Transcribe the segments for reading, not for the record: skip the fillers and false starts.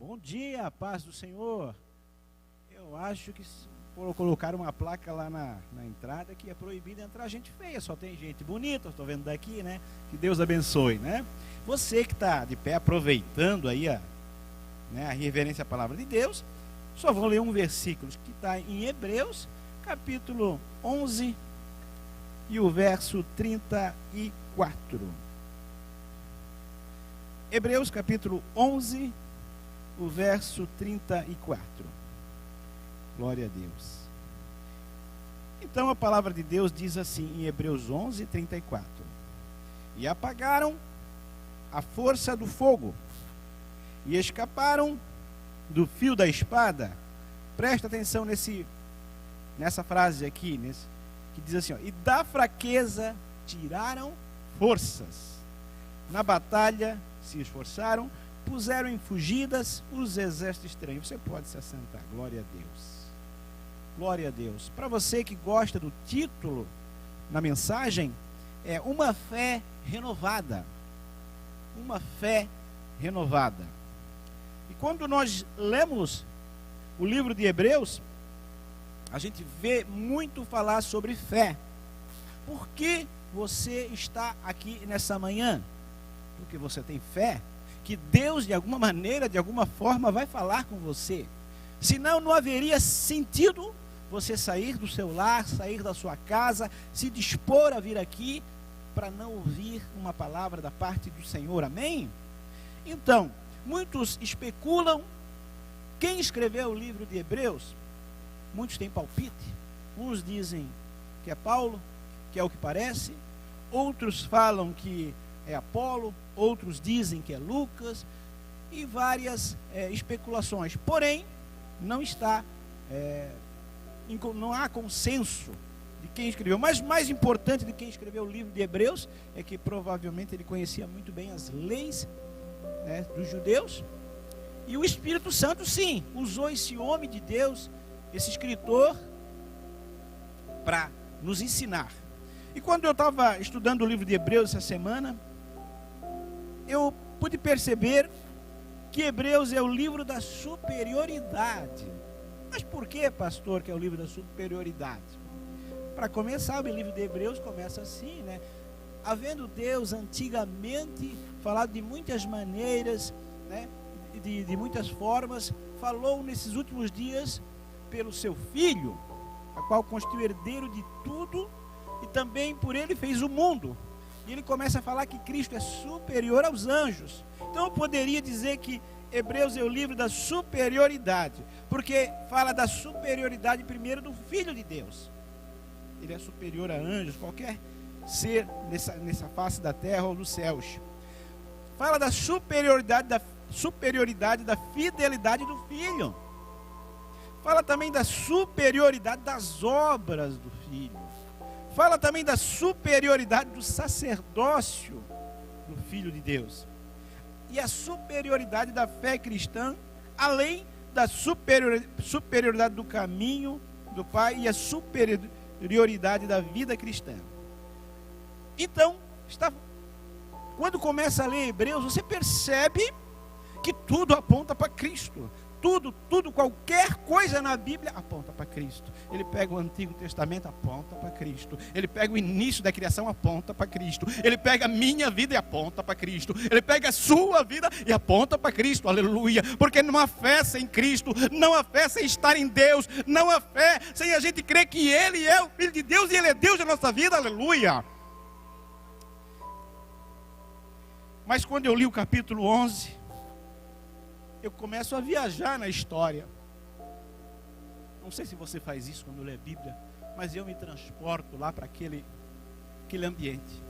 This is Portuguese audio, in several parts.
Bom dia, paz do Senhor. Eu acho que por colocar uma placa lá na entrada que é proibido entrar gente feia, só tem gente bonita, estou vendo daqui, né? Que Deus abençoe, né? Você que está de pé aproveitando aí a reverência à palavra de Deus, só vou ler um versículo que está em Hebreus, capítulo 11 e o verso 34. Hebreus capítulo 11, o verso 34. Glória a Deus. Então a palavra de Deus diz assim em Hebreus 11, 34. E apagaram a força do fogo, e escaparam do fio da espada. Presta atenção nessa frase aqui, que diz assim, ó, e da fraqueza tiraram forças. Na batalha se esforçaram, puseram em fugidas os exércitos estranhos. Você pode se assentar, glória a Deus. Glória a Deus. Para você que gosta do título na mensagem, é uma fé renovada. Uma fé renovada. E quando nós lemos o livro de Hebreus, a gente vê muito falar sobre fé. Por que você está aqui nessa manhã? Porque você tem fé que Deus, de alguma maneira, de alguma forma, vai falar com você. Senão, não haveria sentido você sair do seu lar, sair da sua casa, se dispor a vir aqui para não ouvir uma palavra da parte do Senhor. Amém? Então, muitos especulam quem escreveu o livro de Hebreus. Muitos têm palpite. Uns dizem que é Paulo, que é o que parece. Outros falam que é Apolo. Outros dizem que é Lucas. E várias especulações. Porém, não há consenso de quem escreveu. Mas mais importante de quem escreveu o livro de Hebreus é que provavelmente ele conhecia muito bem as leis, dos judeus. E o Espírito Santo, sim, usou esse homem de Deus, esse escritor, para nos ensinar. E quando eu estava estudando o livro de Hebreus essa semana, eu pude perceber que Hebreus é o livro da superioridade. Mas por que, pastor, que é o livro da superioridade? Para começar, o livro de Hebreus começa assim, né? Havendo Deus antigamente falado de muitas maneiras, né? De muitas formas, falou nesses últimos dias pelo seu Filho, a qual constituiu herdeiro de tudo, e também por ele fez o mundo. E ele começa a falar que Cristo é superior aos anjos. Então eu poderia dizer que Hebreus é o livro da superioridade, porque fala da superioridade primeiro do Filho de Deus. Ele é superior a anjos, qualquer ser nessa face da terra ou dos céus. Fala da superioridade da fidelidade do Filho. Fala também da superioridade das obras do Filho. Fala também da superioridade do sacerdócio do Filho de Deus. E a superioridade da fé cristã, além da superioridade do caminho do Pai e a superioridade da vida cristã. Então, quando começa a ler Hebreus, você percebe que tudo aponta para Cristo. Tudo, qualquer coisa na Bíblia aponta para Cristo. Ele pega o Antigo Testamento, aponta para Cristo. Ele pega o início da criação, aponta para Cristo. Ele pega a minha vida e aponta para Cristo. Ele pega a sua vida e aponta para Cristo, aleluia. Porque não há fé sem Cristo, não há fé sem estar em Deus, não há fé sem a gente crer que Ele é o Filho de Deus e Ele é Deus da nossa vida, aleluia. Mas quando eu li o capítulo 11, eu começo a viajar na história. Não sei se você faz isso quando lê a Bíblia, mas eu me transporto lá para aquele ambiente.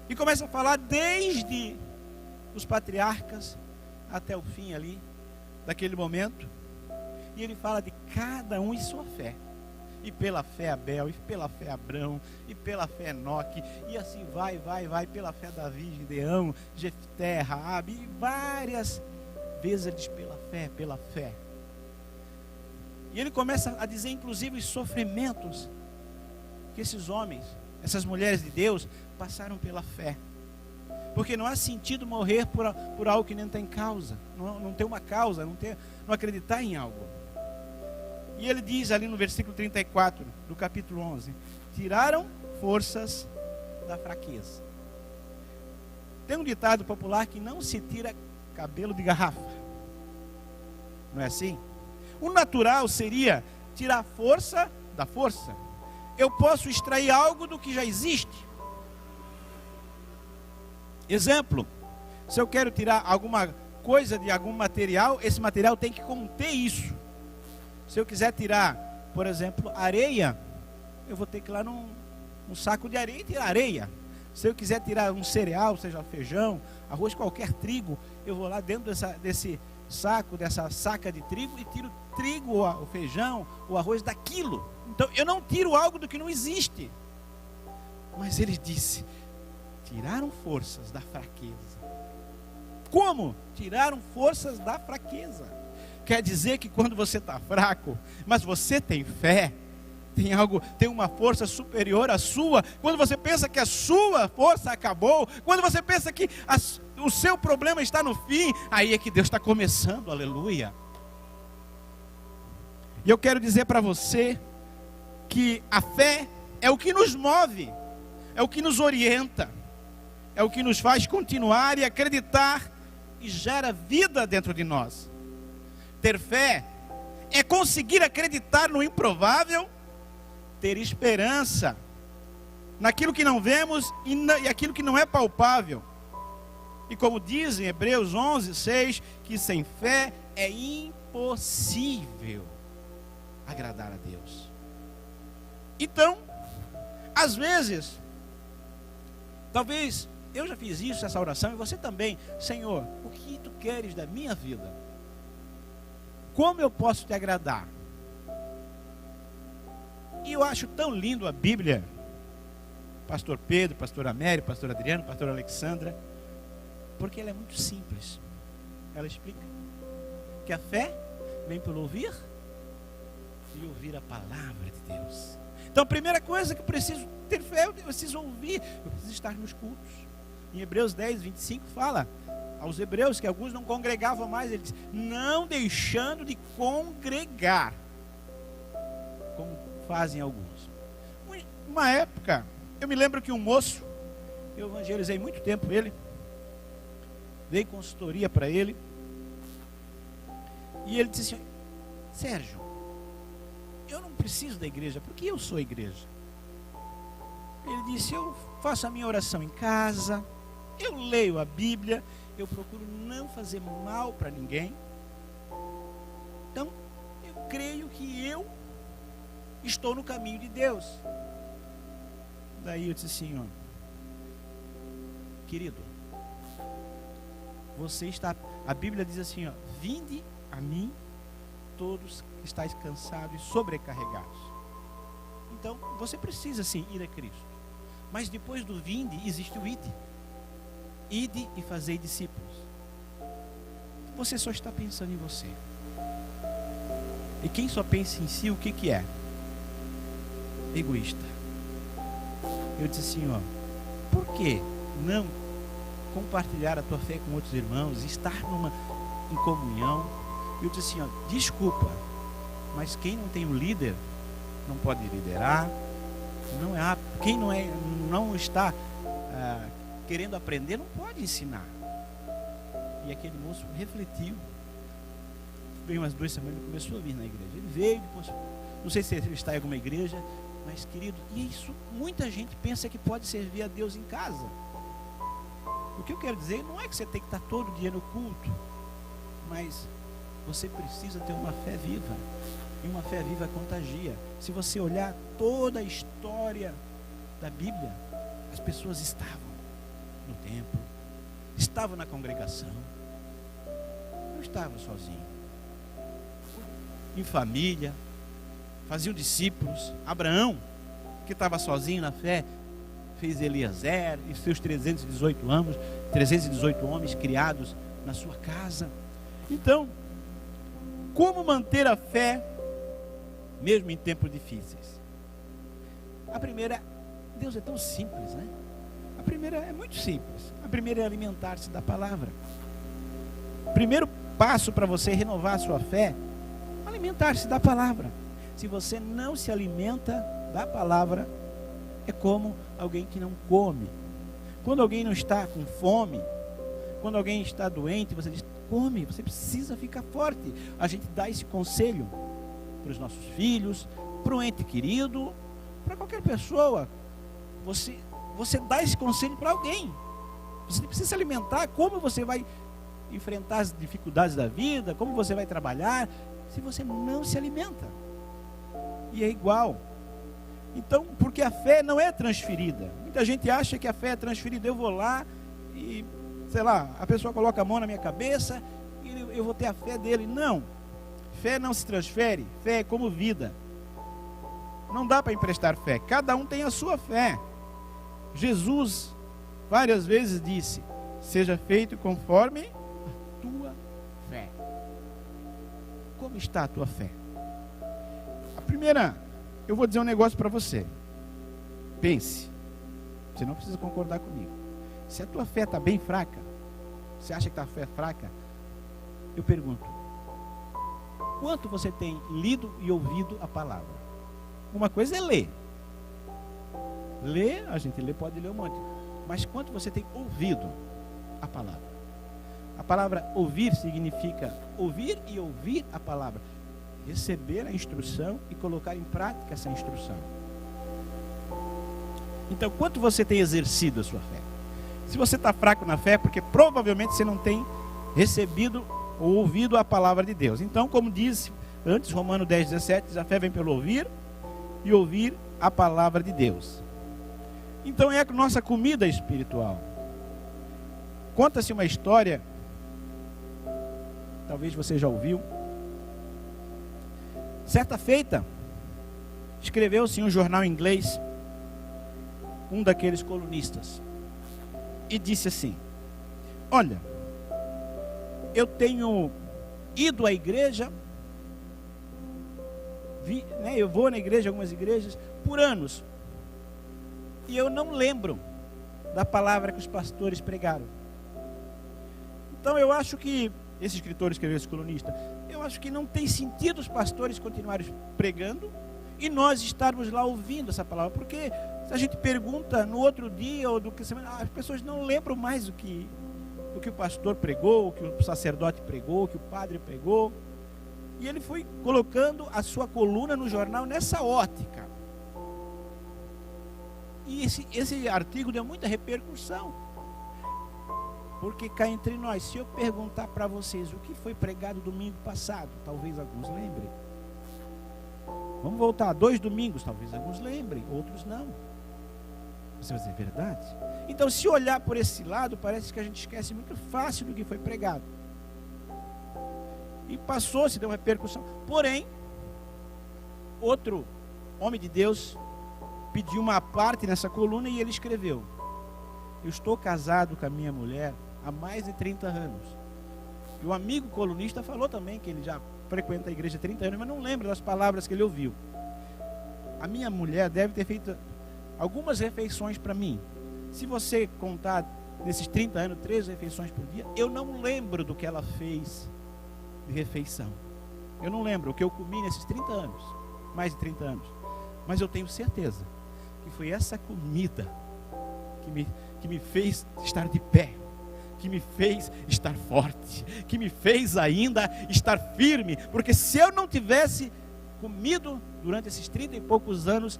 E começo a falar desde os patriarcas até o fim ali, daquele momento. E ele fala de cada um em sua fé. E pela fé Abel, e pela fé Abrão, e pela fé Enoque, e assim vai, pela fé Davi, Gideão, Jefté, Raabe, e várias vezes ele diz pela fé. E ele começa a dizer inclusive os sofrimentos que esses homens, essas mulheres de Deus passaram pela fé. Porque não há sentido morrer por algo que não tem causa. Não tem uma causa, não acreditar em algo. E ele diz ali no versículo 34 do capítulo 11: tiraram forças da fraqueza. Tem um ditado popular que não se tira cabelo de garrafa. Não é assim? O natural seria tirar força da força. Eu posso extrair algo do que já existe. Exemplo, se eu quero tirar alguma coisa de algum material, esse material tem que conter isso. Se eu quiser tirar, por exemplo, areia, eu vou ter que ir lá num saco de areia e tirar areia. Se eu quiser tirar um cereal, seja feijão, arroz, qualquer trigo, eu vou lá dentro desse saco, dessa saca de trigo, e tiro o trigo, o feijão, o arroz daquilo. Então eu não tiro algo do que não existe. Mas ele disse: tiraram forças da fraqueza. Como? Tiraram forças da fraqueza. Quer dizer que quando você está fraco, mas você tem fé, tem uma força superior à sua. Quando você pensa que a sua força acabou, quando você pensa que o seu problema está no fim, aí é que Deus está começando, aleluia. E eu quero dizer para você que a fé é o que nos move, é o que nos orienta, é o que nos faz continuar e acreditar, e gera vida dentro de nós. Ter fé é conseguir acreditar no improvável, ter esperança naquilo que não vemos e aquilo que não é palpável. E como diz em Hebreus 11:6, que sem fé é impossível agradar a Deus. Então, às vezes, talvez eu já fiz isso, essa oração, e você também: Senhor, o que tu queres da minha vida? Como eu posso te agradar? E eu acho tão lindo a Bíblia, pastor Pedro, pastor Amério, pastor Adriano, pastor Alexandra, porque ela é muito simples. Ela explica que a fé vem pelo ouvir e ouvir a palavra de Deus. Então a primeira coisa que eu preciso ter fé, eu preciso ouvir, eu preciso estar nos cultos. Em Hebreus 10:25 fala aos hebreus que alguns não congregavam mais, ele diz: não deixando de congregar, como fazem alguns. Uma época, eu me lembro que um moço, eu evangelizei muito tempo ele, dei consultoria para ele, e ele disse assim: Sérgio, eu não preciso da igreja, porque eu sou a igreja. Ele disse: eu faço a minha oração em casa, eu leio a Bíblia, eu procuro não fazer mal para ninguém. Então, eu creio que eu estou no caminho de Deus. Daí eu disse assim: ó, querido, você está, a Bíblia diz assim, ó: vinde a mim todos que estáis cansados e sobrecarregados. Então, você precisa sim ir a Cristo. Mas depois do vinde, existe o ide. Ide e fazei discípulos. Você só está pensando em você. E quem só pensa em si, o que é? Egoísta. Eu disse assim, ó: por que não compartilhar a tua fé com outros irmãos, estar em comunhão? Eu disse assim, ó: desculpa, mas quem não tem um líder não pode liderar, não é apto. Quem não está querendo aprender, não pode ensinar. E aquele moço refletiu. Veio umas 2 semanas, ele começou a vir na igreja. Ele veio, depois, não sei se ele está em alguma igreja, mas querido, e isso, muita gente pensa que pode servir a Deus em casa. O que eu quero dizer não é que você tem que estar todo dia no culto, mas você precisa ter uma fé viva. E uma fé viva contagia. Se você olhar toda a história da Bíblia, as pessoas estavam no templo, estavam na congregação, não estavam sozinhos, em família, faziam discípulos. Abraão, que estava sozinho na fé, fez Eliezer e seus 318 homens criados na sua casa. Então, como manter a fé mesmo em tempos difíceis? A primeira, Deus é tão simples, né? A primeira é muito simples. A primeira é alimentar-se da palavra. O primeiro passo para você renovar a sua fé, alimentar-se da palavra. Se você não se alimenta da palavra, é como alguém que não come. Quando alguém não está com fome, quando alguém está doente, você diz: come, você precisa ficar forte. A gente dá esse conselho para os nossos filhos, para um ente querido, para qualquer pessoa. Você dá esse conselho para alguém. Você precisa se alimentar. Como você vai enfrentar as dificuldades da vida? Como você vai trabalhar se você não se alimenta? E é igual. Então, porque a fé não é transferida. Muita gente acha que a fé é transferida. Eu vou lá e, sei lá, a pessoa coloca a mão na minha cabeça e eu vou ter a fé dele. Não. Fé não se transfere. Fé é como vida. Não dá para emprestar fé. Cada um tem a sua fé. Jesus várias vezes disse: seja feito conforme a tua fé. Como está a tua fé? A primeira, eu vou dizer um negócio para você. Pense. Você não precisa concordar comigo. Se a tua fé está bem fraca, você acha que a fé é fraca, eu pergunto: quanto você tem lido e ouvido a palavra? Uma coisa é ler. Ler, a gente pode ler um monte. Mas quanto você tem ouvido a palavra? A palavra ouvir significa ouvir e ouvir a palavra. Receber a instrução e colocar em prática essa instrução. Então, quanto você tem exercido a sua fé? Se você está fraco na fé, porque provavelmente você não tem recebido ou ouvido a palavra de Deus. Então, como diz antes, Romanos 10:17, a fé vem pelo ouvir e ouvir a palavra de Deus. Então é a nossa comida espiritual. Conta-se uma história, talvez você já ouviu. Certa feita, escreveu-se em um jornal inglês, um daqueles colunistas, e disse assim: olha, eu tenho ido à igreja, eu vou na igreja, algumas igrejas, por anos, e eu não lembro da palavra que os pastores pregaram. Então eu acho que, esse escritor escreveu, esse colunista, eu acho que não tem sentido os pastores continuarem pregando e nós estarmos lá ouvindo essa palavra, porque se a gente pergunta no outro dia ou do que semana, as pessoas não lembram mais do que o pastor pregou, o que o sacerdote pregou, o que o padre pregou. E ele foi colocando a sua coluna no jornal nessa ótica. E esse artigo deu muita repercussão. Porque cá entre nós, se eu perguntar para vocês o que foi pregado domingo passado, talvez alguns lembrem. Vamos voltar 2 domingos, talvez alguns lembrem, outros não. Você vai dizer, é verdade? Então, se olhar por esse lado, parece que a gente esquece muito fácil do que foi pregado. E passou, se deu repercussão. Porém, outro homem de Deus pediu uma parte nessa coluna e ele escreveu: eu estou casado com a minha mulher há mais de 30 anos. E o amigo colunista falou também que ele já frequenta a igreja há 30 anos, mas não lembra das palavras que ele ouviu. A minha mulher deve ter feito algumas refeições para mim. Se você contar nesses 30 anos, 3 refeições por dia, eu não lembro do que ela fez de refeição. Eu não lembro o que eu comi nesses 30 anos, mais de 30 anos. Mas eu tenho certeza que foi essa comida que me fez estar de pé, que me fez estar forte, que me fez ainda estar firme. Porque se eu não tivesse comido durante esses 30 e poucos anos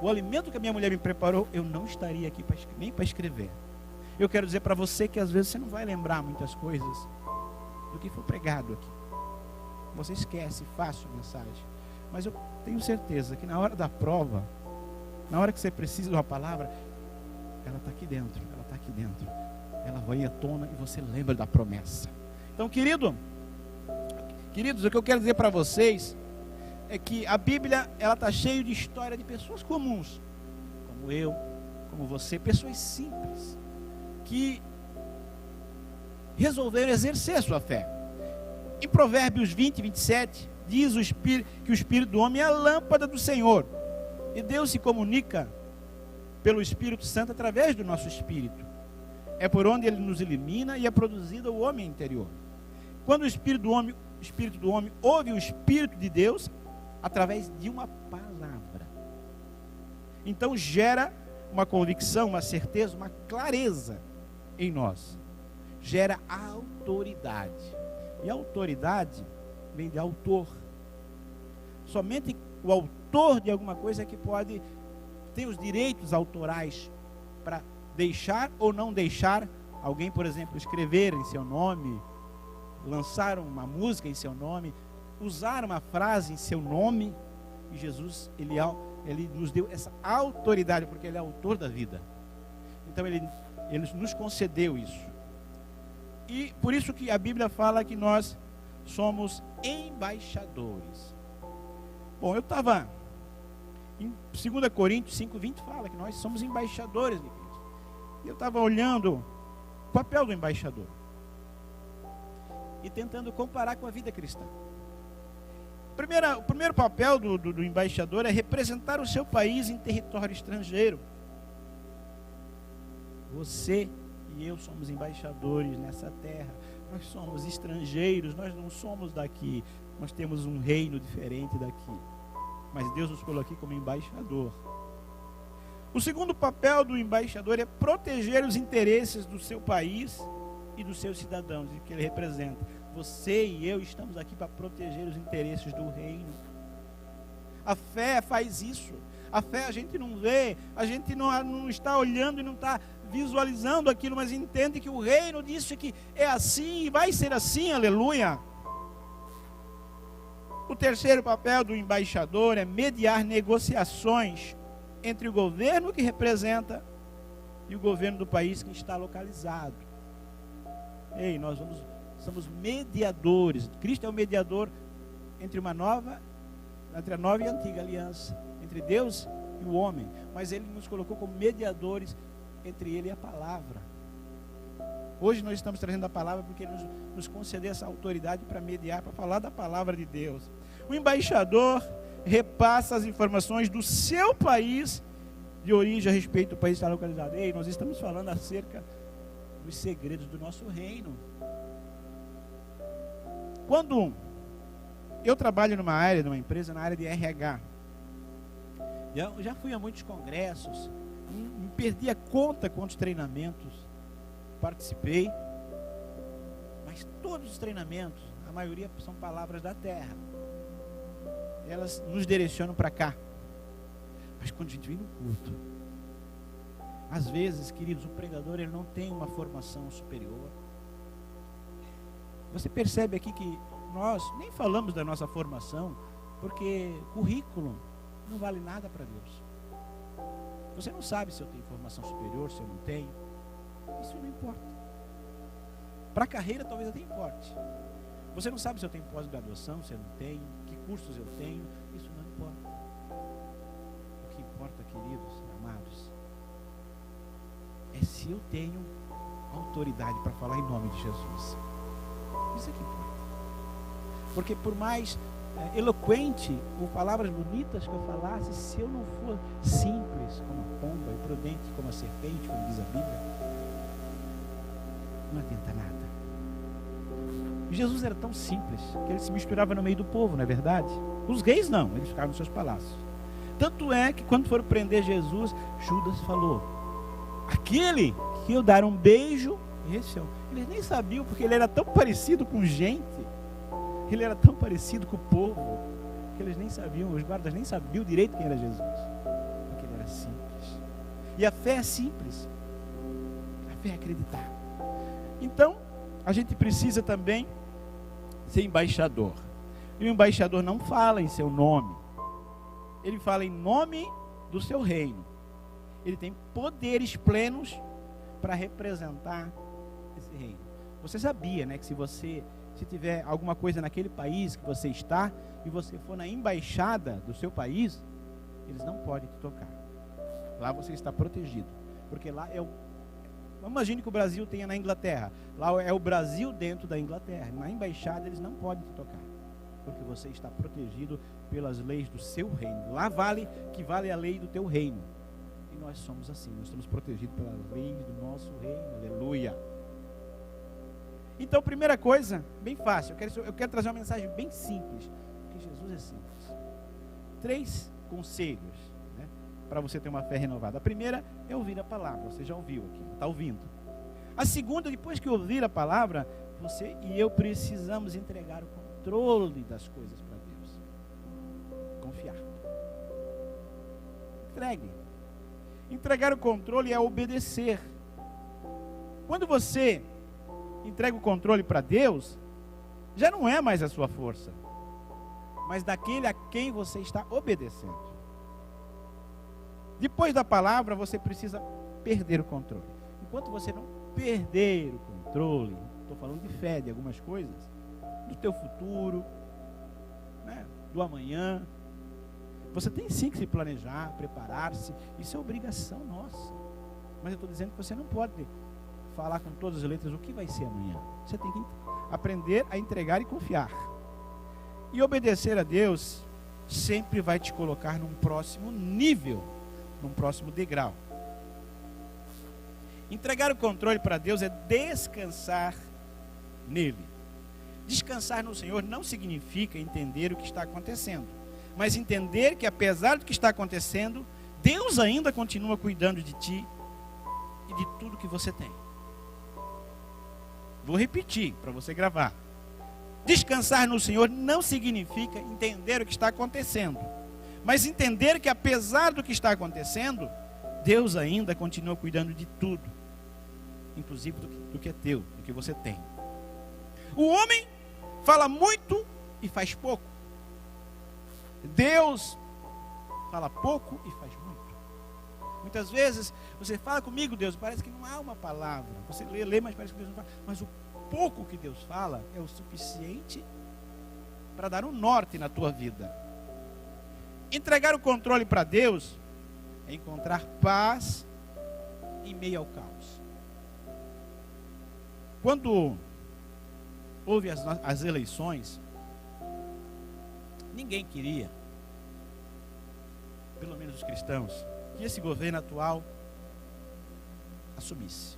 o alimento que a minha mulher me preparou, eu não estaria aqui nem para escrever. Eu quero dizer para você que às vezes você não vai lembrar muitas coisas do que foi pregado aqui. Você esquece fácil a mensagem. Mas eu tenho certeza que na hora da prova, na hora que você precisa de uma palavra, ela está aqui dentro, ela está aqui dentro. Ela vai à tona e você lembra da promessa. Então, queridos, o que eu quero dizer para vocês é que a Bíblia, ela está cheia de história de pessoas comuns, como eu, como você, pessoas simples, que resolveram exercer a sua fé. Em Provérbios 20:27, diz que o Espírito do homem é a lâmpada do Senhor, e Deus se comunica pelo Espírito Santo através do nosso espírito. É por onde ele nos elimina e é produzido o homem interior. Quando o espírito do homem ouve o Espírito de Deus, através de uma palavra, então gera uma convicção, uma certeza, uma clareza em nós. Gera autoridade. E a autoridade vem de autor. Somente o autor de alguma coisa é que pode ter os direitos autorais para deixar ou não deixar alguém, por exemplo, escrever em seu nome, lançar uma música em seu nome, usar uma frase em seu nome. E Jesus, ele nos deu essa autoridade, porque ele é autor da vida. Então ele nos concedeu isso. E por isso que a Bíblia fala que nós somos embaixadores. Bom, eu estava em 2 Coríntios 5:20 fala que nós somos embaixadores de Cristo. E eu estava olhando o papel do embaixador e tentando comparar com a vida cristã. O primeiro papel do embaixador é representar o seu país em território estrangeiro. Você e eu somos embaixadores nessa terra. Nós somos estrangeiros, nós não somos daqui. Nós temos um reino diferente daqui. Mas Deus nos colocou aqui como embaixador. O segundo papel do embaixador é proteger os interesses do seu país e dos seus cidadãos, que ele representa. Você e eu estamos aqui para proteger os interesses do reino. A fé faz isso. A fé a gente não vê, a gente não está olhando e não está visualizando aquilo, mas entende que o reino disse que é assim e vai ser assim, aleluia. O terceiro papel do embaixador é mediar negociações entre o governo que representa e o governo do país que está localizado. Ei, nós somos mediadores. Cristo é o mediador entre a nova e a antiga aliança, entre Deus e o homem. Mas ele nos colocou como mediadores entre ele e a palavra. Hoje nós estamos trazendo a palavra porque ele nos concedeu essa autoridade para mediar, para falar da palavra de Deus. O embaixador repassa as informações do seu país de origem a respeito do país que está localizado. Ei, nós estamos falando acerca dos segredos do nosso reino. Quando eu trabalho numa empresa, na área de RH, eu já fui a muitos congressos, me perdi a conta quantos treinamentos participei, mas todos os treinamentos, a maioria são palavras da terra. Elas nos direcionam para cá. Mas quando a gente vem no culto, às vezes, queridos, o pregador ele não tem uma formação superior. Você percebe aqui que nós nem falamos da nossa formação, porque currículo não vale nada para Deus. Você não sabe se eu tenho formação superior, se eu não tenho. Isso não importa. Para a carreira talvez até importe. Você não sabe se eu tenho pós-graduação, se eu não tenho, que cursos eu tenho. Isso não importa. O que importa, queridos, amados, é se eu tenho autoridade para falar em nome de Jesus. Isso é que importa. Porque por mais eloquente ou palavras bonitas que eu falasse, se eu não for simples como a pomba e prudente como a serpente, como diz a Bíblia, não adianta nada. Jesus era tão simples que ele se misturava no meio do povo, não é verdade? Os reis não, eles ficavam nos seus palácios. Tanto é que quando foram prender Jesus, Judas falou: aquele que eu dar um beijo, esse é o... Eles nem sabiam, porque ele era tão parecido com gente, ele era tão parecido com o povo, que eles nem sabiam, os guardas nem sabiam direito quem era Jesus, porque ele era simples. E a fé é simples, a fé é acreditar. Então, a gente precisa também ser embaixador. E o embaixador não fala em seu nome, ele fala em nome do seu reino. Ele tem poderes plenos para representar esse reino. Você sabia, né, que se tiver alguma coisa naquele país que você está e você for na embaixada do seu país, eles não podem te tocar. Lá você está protegido, porque lá é o... Imagine que o Brasil tenha na Inglaterra. Lá é o Brasil dentro da Inglaterra. Na embaixada eles não podem te tocar, porque você está protegido pelas leis do seu reino. Lá vale a lei do teu reino. E nós somos assim, nós estamos protegidos pelas leis do nosso reino, aleluia. Então, primeira coisa, bem fácil, eu quero trazer uma mensagem bem simples, porque Jesus é simples. 3 conselhos, né, para você ter uma fé renovada. A primeira é ouvir a palavra, você já ouviu aqui, está ouvindo. A segunda, depois que ouvir a palavra, você e eu precisamos entregar o controle das coisas para Deus. Confiar. Entregar o controle é obedecer. Quando você entrega o controle para Deus, já não é mais a sua força, mas daquele a quem você está obedecendo. Depois da palavra, você precisa perder o controle. Enquanto você não perder o controle, estou falando de fé, de algumas coisas, do teu futuro, né, do amanhã, você tem sim que se planejar, preparar-se, isso é obrigação nossa. Mas eu estou dizendo que você não pode falar com todas as letras o que vai ser amanhã. Você tem que aprender a entregar e confiar. E obedecer a Deus sempre vai te colocar num próximo nível, num próximo degrau. Entregar o controle para Deus é descansar nele. Descansar no Senhor não significa entender o que está acontecendo, mas entender que apesar do que está acontecendo, Deus ainda continua cuidando de ti e de tudo que você tem. Vou repetir para você gravar. Descansar no Senhor não significa entender o que está acontecendo, mas entender que apesar do que está acontecendo, Deus ainda continua cuidando de tudo, inclusive do que é teu, do que você tem. O homem fala muito e faz pouco. Deus fala pouco e faz muito. Muitas vezes você fala comigo, Deus, parece que não há uma palavra. Você lê, mas parece que Deus não fala. Mas o pouco que Deus fala é o suficiente para dar um norte na tua vida. Entregar o controle para Deus é encontrar paz em meio ao caos. Quando houve as eleições, ninguém queria, pelo menos os cristãos, que esse governo atual assumisse.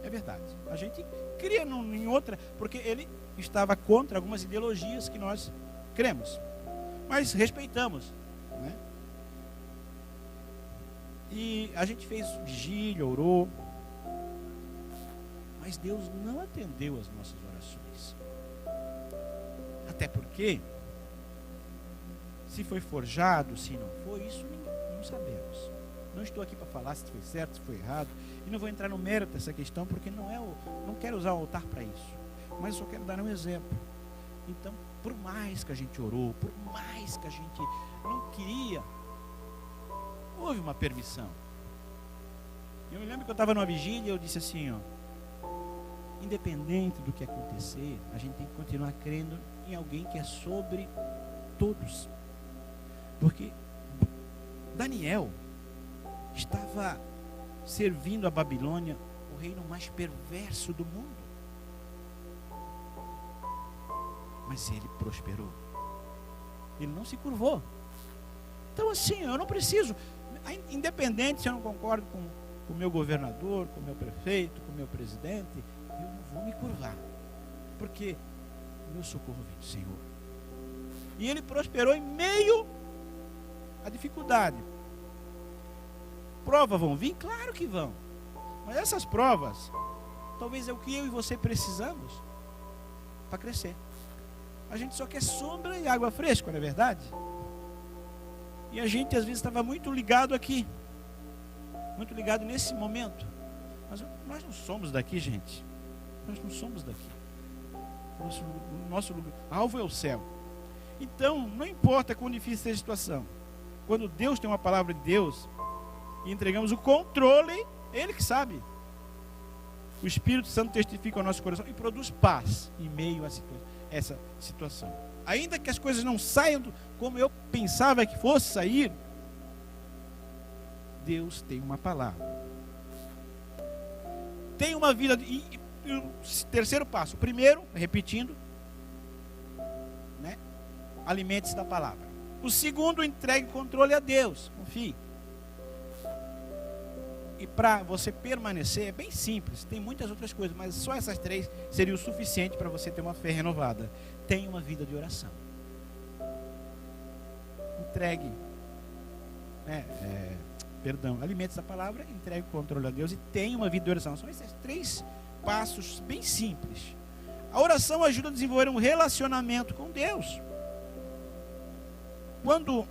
É verdade. A gente queria em outra, porque ele estava contra algumas ideologias que nós cremos. Mas respeitamos, né? E a gente fez vigília, orou, mas Deus não atendeu as nossas orações. Até porque, se foi forjado, se não foi, isso não sabemos. Não estou aqui para falar se foi certo, se foi errado, e não vou entrar no mérito dessa questão, porque não quero usar o altar para isso, mas eu só quero dar um exemplo. Então, por mais que a gente orou, por mais que a gente não queria, houve uma permissão. Eu me lembro que eu estava numa vigília e eu disse assim, ó, independente do que acontecer, a gente tem que continuar crendo em alguém que é sobre todos. Porque Daniel estava servindo a Babilônia, o reino mais perverso do mundo. Mas ele prosperou. Ele não se curvou. Então assim, eu não preciso, independente se eu não concordo com o meu governador, com o meu prefeito, com o meu presidente, eu não vou me curvar. Porque o meu socorro vem do Senhor. E ele prosperou em meio à dificuldade. Provas vão vir? Claro que vão. Mas essas provas, talvez é o que eu e você precisamos para crescer. A gente só quer sombra e água fresca, não é verdade? E a gente às vezes estava muito ligado aqui, muito ligado nesse momento. Mas nós não somos daqui, gente. Nós não somos daqui. Nosso alvo é o céu. Então, não importa quão difícil seja a situação. Quando Deus tem uma palavra de Deus e entregamos o controle, Ele que sabe. O Espírito Santo testifica ao nosso coração e produz paz em meio a essa situação. Ainda que as coisas não saiam como eu pensava que fosse sair, Deus tem uma palavra. Tem uma vida. E o terceiro passo. O primeiro, repetindo, né? Alimente-se da palavra. O segundo, entregue o controle a Deus. Confie. E para você permanecer é bem simples, tem muitas outras coisas, mas só essas 3 seria o suficiente para você ter uma fé renovada. Tenha uma vida de oração. Entregue, alimente a palavra, entregue o controle a Deus e tenha uma vida de oração. São esses 3 passos bem simples. A oração ajuda a desenvolver um relacionamento com Deus. Quando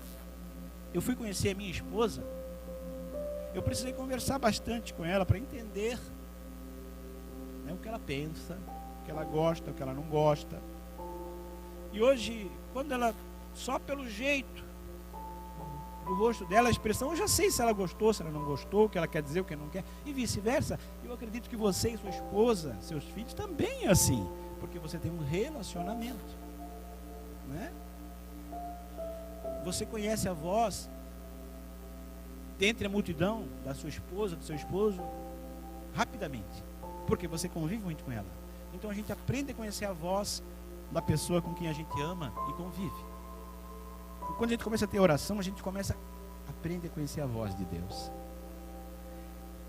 eu fui conhecer a minha esposa, eu precisei conversar bastante com ela para entender, né, o que ela pensa, o que ela gosta, o que ela não gosta. E hoje, quando ela, só pelo jeito do rosto dela, a expressão, eu já sei se ela gostou, se ela não gostou, o que ela quer dizer, o que não quer, e vice-versa. Eu acredito que você e sua esposa, seus filhos, também é assim, porque você tem um relacionamento, né? Você conhece a voz dentre a multidão da sua esposa, do seu esposo, rapidamente, porque você convive muito com ela. Então a gente aprende a conhecer a voz da pessoa com quem a gente ama e convive. E quando a gente começa a ter oração, a gente começa a aprender a conhecer a voz de Deus.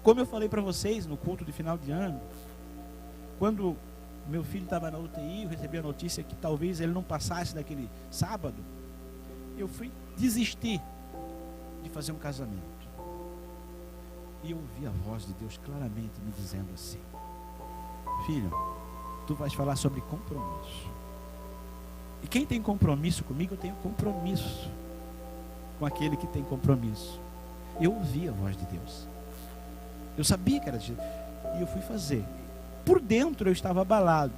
Como eu falei para vocês no culto de final de ano, quando meu filho estava na UTI, eu recebi a notícia que talvez ele não passasse daquele sábado, eu fui desistir de fazer um casamento. E eu ouvi a voz de Deus claramente me dizendo assim: filho, tu vais falar sobre compromisso. E quem tem compromisso comigo, eu tenho compromisso com aquele que tem compromisso. Eu ouvi a voz de Deus. Eu sabia que era de Deus. E eu fui fazer. Por dentro eu estava abalado.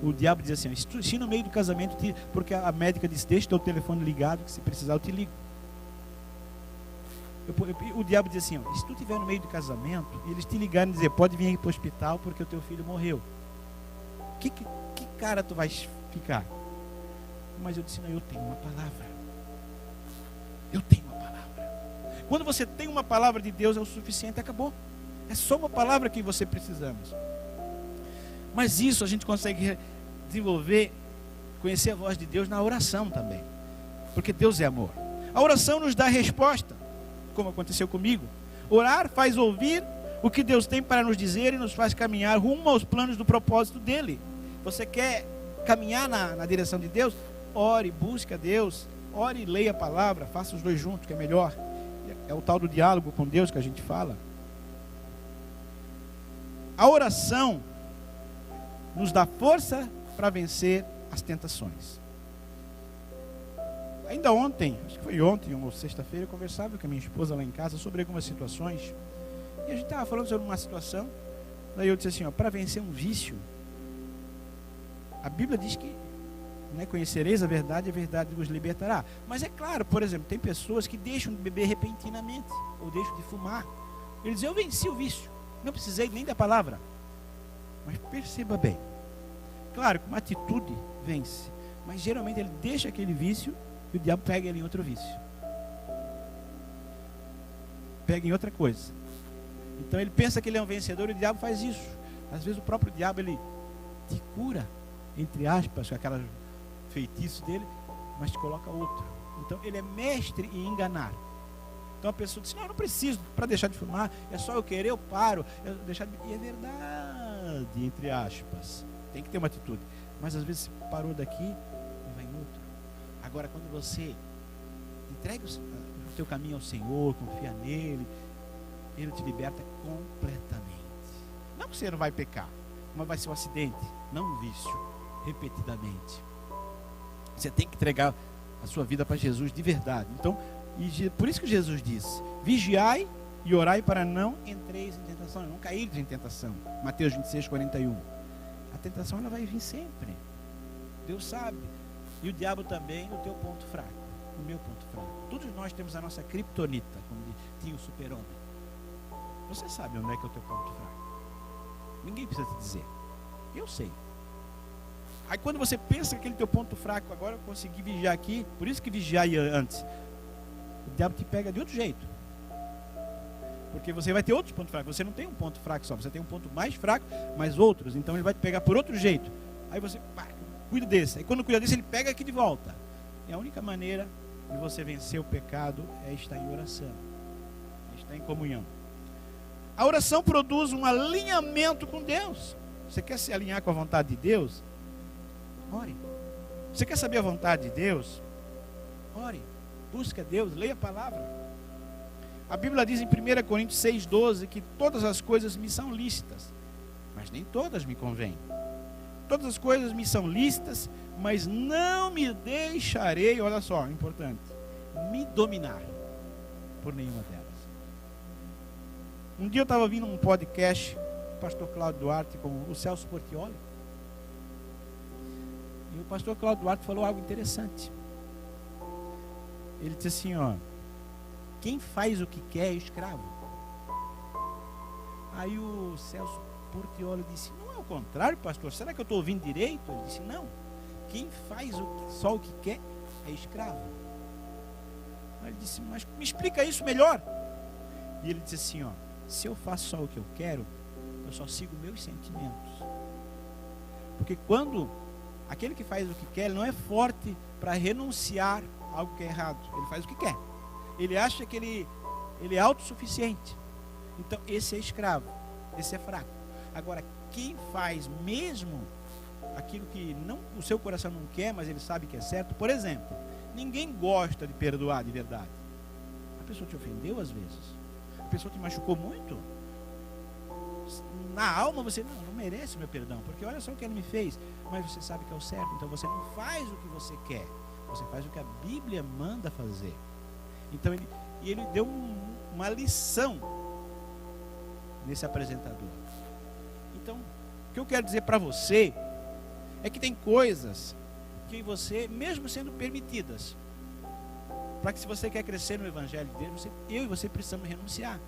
O diabo dizia assim: se no meio do casamento, porque a médica disse, deixa o teu telefone ligado, que se precisar eu te ligo. O diabo diz assim: se tu estiver no meio do casamento e eles te ligarem e dizer, pode vir aí para o hospital porque o teu filho morreu, que cara tu vais ficar? Mas eu disse: não, eu tenho uma palavra. Eu tenho uma palavra. Quando você tem uma palavra de Deus, é o suficiente, acabou. É só uma palavra que você precisamos. Mas isso a gente consegue desenvolver, conhecer a voz de Deus na oração também, porque Deus é amor. A oração nos dá resposta, como aconteceu comigo. Orar faz ouvir o que Deus tem para nos dizer e nos faz caminhar rumo aos planos do propósito dele. Você quer caminhar na direção de Deus? Ore, busque a Deus, ore e leia a palavra, faça os dois juntos, que é melhor. É o tal do diálogo com Deus que a gente fala. A oração nos dá força para vencer as tentações. Ainda ontem, acho que foi ontem ou sexta-feira, eu conversava com a minha esposa lá em casa sobre algumas situações. E a gente estava falando sobre uma situação. Daí eu disse assim, para vencer um vício, a Bíblia diz que, né, conhecereis a verdade vos libertará. Mas é claro, por exemplo, tem pessoas que deixam de beber repentinamente, ou deixam de fumar. Eles dizem, eu venci o vício, não precisei nem da palavra. Mas perceba bem, claro que uma atitude vence, mas geralmente ele deixa aquele vício e o diabo pega ele em outro vício, pega em outra coisa. Então ele pensa que ele é um vencedor e o diabo faz isso. Às vezes o próprio diabo ele te cura, entre aspas, com aquela feitiço dele, mas te coloca outro. Então ele é mestre em enganar. Então a pessoa diz, não preciso para deixar de fumar, é só eu querer, eu paro, e é verdade, entre aspas, tem que ter uma atitude, mas às vezes você parou daqui e vai em outro. Agora quando você entrega o teu caminho ao Senhor, confia nele, ele te liberta completamente. Não que você não vai pecar, mas vai ser um acidente, não um vício, repetidamente. Você tem que entregar a sua vida para Jesus de verdade. Então, por isso que Jesus disse, vigiai e orai para não entreis em tentação, não caíres em tentação. Mateus 26, 41. A tentação ela vai vir sempre. Deus sabe. E o diabo também, o teu ponto fraco, o meu ponto fraco. Todos nós temos a nossa criptonita, como tinha o super-homem. Você sabe onde é que é o teu ponto fraco. Ninguém precisa te dizer. Eu sei. Aí quando você pensa que aquele teu ponto fraco, agora eu consegui vigiar aqui, por isso que vigiar antes. O diabo te pega de outro jeito. Porque você vai ter outros pontos fracos. Você não tem um ponto fraco só, você tem um ponto mais fraco, mas outros. Então ele vai te pegar por outro jeito. Aí você cuida desse. Aí quando cuida desse, ele pega aqui de volta. E a única maneira de você vencer o pecado é estar em oração, é estar em comunhão. A oração produz um alinhamento com Deus. Você quer se alinhar com a vontade de Deus? Ore. Você quer saber a vontade de Deus? Ore. Busque a Deus, leia a palavra. A Bíblia diz em 1 Coríntios 6,12 que todas as coisas me são lícitas, mas nem todas me convêm. Todas as coisas me são lícitas, mas não me deixarei, olha só, importante, me dominar por nenhuma delas. Um dia eu estava ouvindo um podcast, o pastor Cláudio Duarte com o Celso Portioli, e o pastor Cláudio Duarte falou algo interessante. Ele disse assim, ó, quem faz o que quer é escravo. Aí o Celso Portioli disse, não é o contrário, pastor, será que eu estou ouvindo direito? Ele disse, não, quem faz só o que quer é escravo. Aí ele disse, mas me explica isso melhor. E ele disse assim, ó, se eu faço só o que eu quero, eu só sigo meus sentimentos. Porque quando aquele que faz o que quer, ele não é forte para renunciar a algo que é errado, ele faz o que quer. Ele acha que ele é autossuficiente. Então esse é escravo, esse é fraco. Agora, quem faz mesmo aquilo que o seu coração não quer, mas ele sabe que é certo, por exemplo, ninguém gosta de perdoar de verdade. A pessoa te ofendeu às vezes, a pessoa te machucou muito, na alma você não merece meu perdão, porque olha só o que ele me fez, mas você sabe que é o certo, então você não faz o que você quer, você faz o que a Bíblia manda fazer. Então ele deu uma lição nesse apresentador. Então, o que eu quero dizer para você é que tem coisas que você, mesmo sendo permitidas, para que se você quer crescer no Evangelho de Deus, eu e você precisamos renunciar.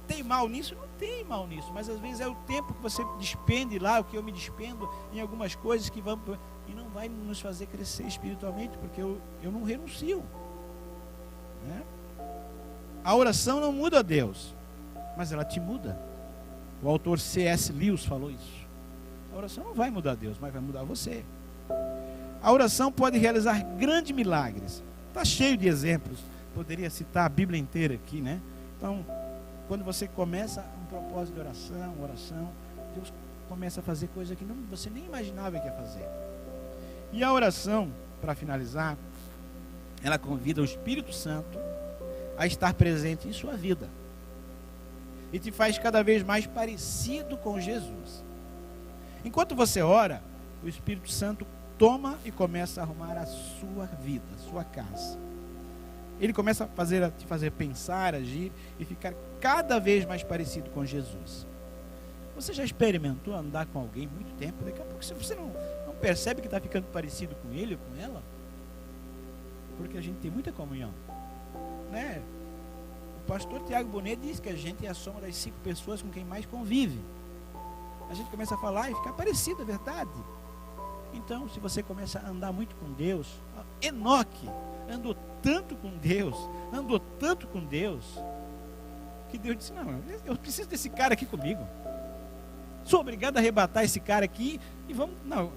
Tem mal nisso? Não tem mal nisso, mas às vezes é o tempo que você despende lá, o que eu me despendo em algumas coisas que vão, e não vai nos fazer crescer espiritualmente, porque eu não renuncio. Né? A oração não muda a Deus, mas ela te muda. O autor C.S. Lewis falou isso. A oração não vai mudar Deus, mas vai mudar você. A oração pode realizar grandes milagres. Está cheio de exemplos. Poderia citar a Bíblia inteira aqui, né? Então, quando você começa um propósito de oração, Deus começa a fazer coisas que você nem imaginava que ia fazer. E a oração, para finalizar, ela convida o Espírito Santo a estar presente em sua vida. E te faz cada vez mais parecido com Jesus. Enquanto você ora, o Espírito Santo toma e começa a arrumar a sua vida, a sua casa. Ele começa a te fazer pensar, agir e ficar cada vez mais parecido com Jesus. Você já experimentou andar com alguém muito tempo? Daqui a pouco você não percebe que está ficando parecido com ele ou com ela? Porque a gente tem muita comunhão, né? O pastor Tiago Bonet diz que a gente é a soma das 5 pessoas com quem mais convive. A gente começa a falar e fica parecido, é verdade. Então, se você começa a andar muito com Deus, Enoque andou tanto com Deus, que Deus disse, não, eu preciso desse cara aqui comigo. Sou obrigado a arrebatar esse cara aqui e vamos, não,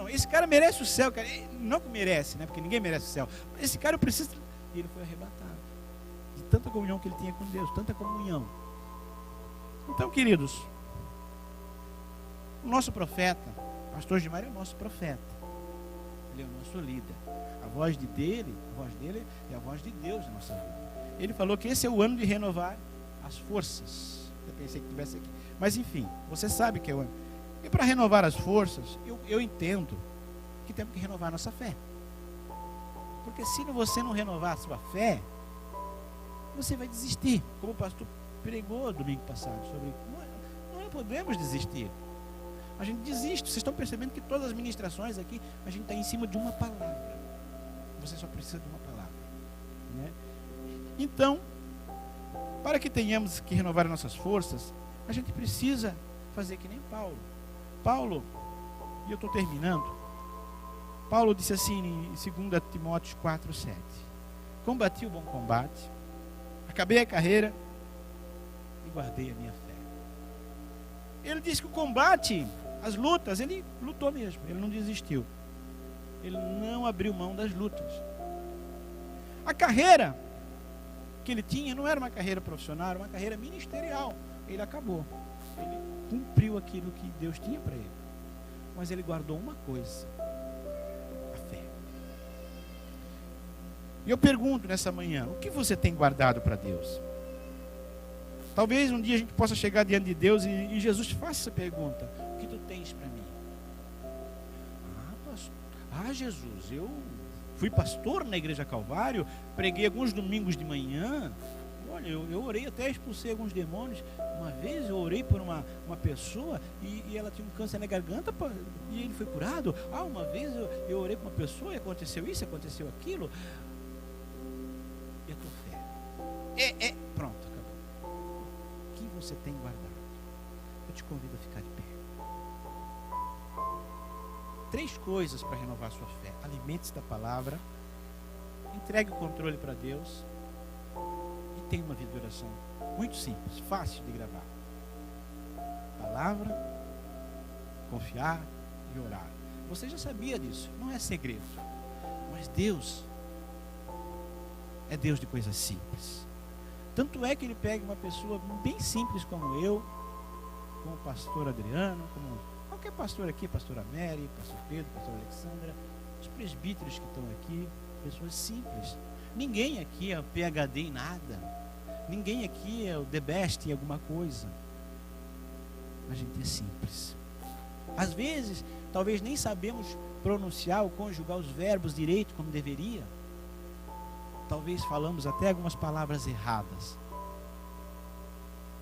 esse cara merece o céu, cara. Não que merece, né? Porque ninguém merece o céu. Esse cara eu preciso. E ele foi arrebatado. De tanta comunhão que ele tinha com Deus, tanta comunhão. Então, queridos, o nosso profeta, pastor Gilmar é o nosso profeta. Ele é o nosso líder. A voz dele é a voz de Deus na nossa vida. Ele falou que esse é o ano de renovar as forças. Eu pensei que tivesse aqui. Mas enfim, você sabe que é o ano. E para renovar as forças, eu entendo que temos que renovar nossa fé. Porque se você não renovar a sua fé, você vai desistir. Como o pastor pregou domingo passado sobre não podemos desistir. A gente desiste. Vocês estão percebendo que todas as ministrações aqui, a gente está em cima de uma palavra. Você só precisa de uma palavra, né? Então, para que tenhamos que renovar nossas forças, a gente precisa fazer que nem Paulo, e eu estou terminando. Paulo disse assim em 2 Timóteo 4:7: combati o bom combate, acabei a carreira e guardei a minha fé. Ele disse que o combate, as lutas, ele lutou mesmo, ele não desistiu. Ele não abriu mão das lutas. A carreira, que ele tinha não era uma carreira profissional, era uma carreira ministerial. Ele acabou. Ele cumpriu aquilo que Deus tinha para ele. Mas ele guardou uma coisa: a fé. E eu pergunto nessa manhã: o que você tem guardado para Deus? Talvez um dia a gente possa chegar diante de Deus e Jesus faça essa pergunta: o que tu tens para mim? Jesus, eu fui pastor na Igreja Calvário, preguei alguns domingos de manhã. Olha, eu orei, até expulsei alguns demônios. Uma vez eu orei por uma pessoa e ela tinha um câncer na garganta e ele foi curado. Uma vez eu orei por uma pessoa e aconteceu isso, aconteceu aquilo. E a tua fé? Pronto, acabou. O que você tem guardado? Eu te convido a ficar de pé. 3 coisas para renovar a sua fé: alimente-se da palavra, entregue o controle para Deus e tenha uma vida de oração muito simples, fácil de gravar. Palavra, confiar e orar. Você já sabia disso, não é segredo. Mas Deus é Deus de coisas simples. Tanto é que Ele pega uma pessoa bem simples como eu, como o pastor Adriano, como qualquer pastor aqui, pastora Mary, pastor Pedro, pastor Alexandra, os presbíteros que estão aqui, pessoas simples. Ninguém aqui é PhD em nada. Ninguém aqui é o the best em alguma coisa. A gente é simples. Às vezes, talvez nem sabemos pronunciar ou conjugar os verbos direito como deveria. Talvez falamos até algumas palavras erradas.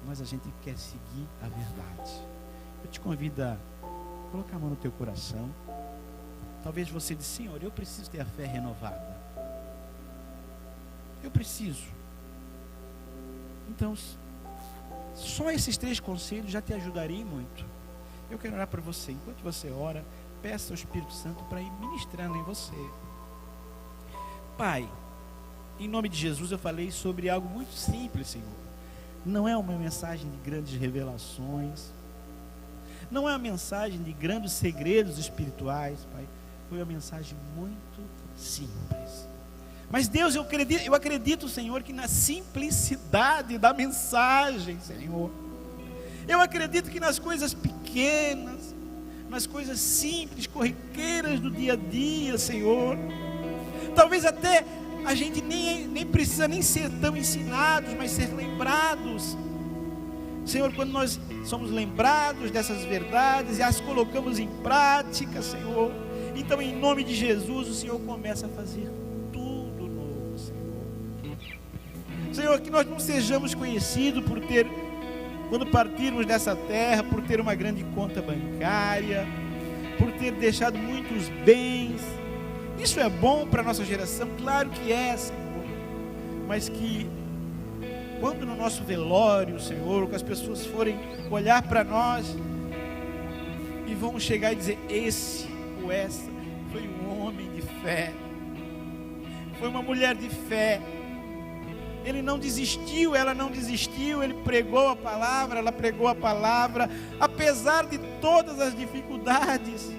Mas a gente quer seguir a verdade. Eu te convido a colocar a mão no teu coração. Talvez você diz: Senhor, eu preciso ter a fé renovada. Eu preciso. Então, só esses 3 conselhos já te ajudariam muito. Eu quero orar para você. Enquanto você ora, peça ao Espírito Santo para ir ministrando em você. Pai, em nome de Jesus eu falei sobre algo muito simples, Senhor. Não é uma mensagem de grandes revelações. Não é uma mensagem de grandes segredos espirituais, Pai. Foi uma mensagem muito simples. Mas Deus, eu acredito, Senhor, que na simplicidade da mensagem, Senhor, eu acredito que nas coisas pequenas, nas coisas simples, corriqueiras do dia a dia, Senhor, talvez até a gente nem precisa nem ser tão ensinados, mas ser lembrados. Senhor, quando nós somos lembrados dessas verdades e as colocamos em prática, Senhor, então em nome de Jesus o Senhor começa a fazer tudo novo, Senhor. Senhor, que nós não sejamos conhecidos por ter, quando partirmos dessa terra, por ter uma grande conta bancária, por ter deixado muitos bens. Isso é bom para a nossa geração, claro que é, Senhor, mas que quando no nosso velório, Senhor, que as pessoas forem olhar para nós e vão chegar e dizer: esse ou essa foi um homem de fé, foi uma mulher de fé, ele não desistiu, ela não desistiu, ele pregou a palavra, ela pregou a palavra, apesar de todas as dificuldades,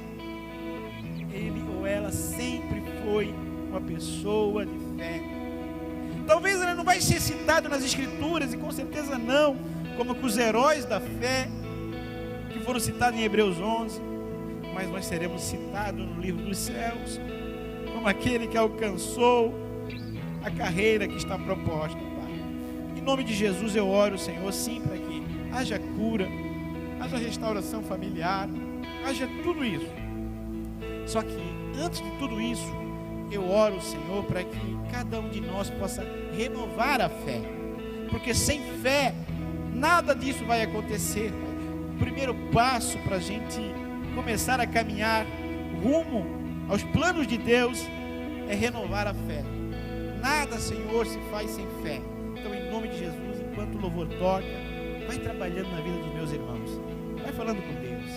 ele ou ela sempre foi uma pessoa de fé. Talvez ela não vai ser citada nas escrituras, e com certeza não, como que os heróis da fé, que foram citados em Hebreus 11, mas nós seremos citados no livro dos céus, como aquele que alcançou a carreira que está proposta, Pai. Em nome de Jesus eu oro, Senhor, sim, para que haja cura, haja restauração familiar, haja tudo isso. Só que antes de tudo isso, eu oro, Senhor, para que cada um de nós possa renovar a fé, porque sem fé nada disso vai acontecer. O primeiro passo para a gente começar a caminhar rumo aos planos de Deus é renovar a fé. Nada, Senhor, se faz sem fé. Então, em nome de Jesus, enquanto o louvor toca, vai trabalhando na vida dos meus irmãos, vai falando com Deus.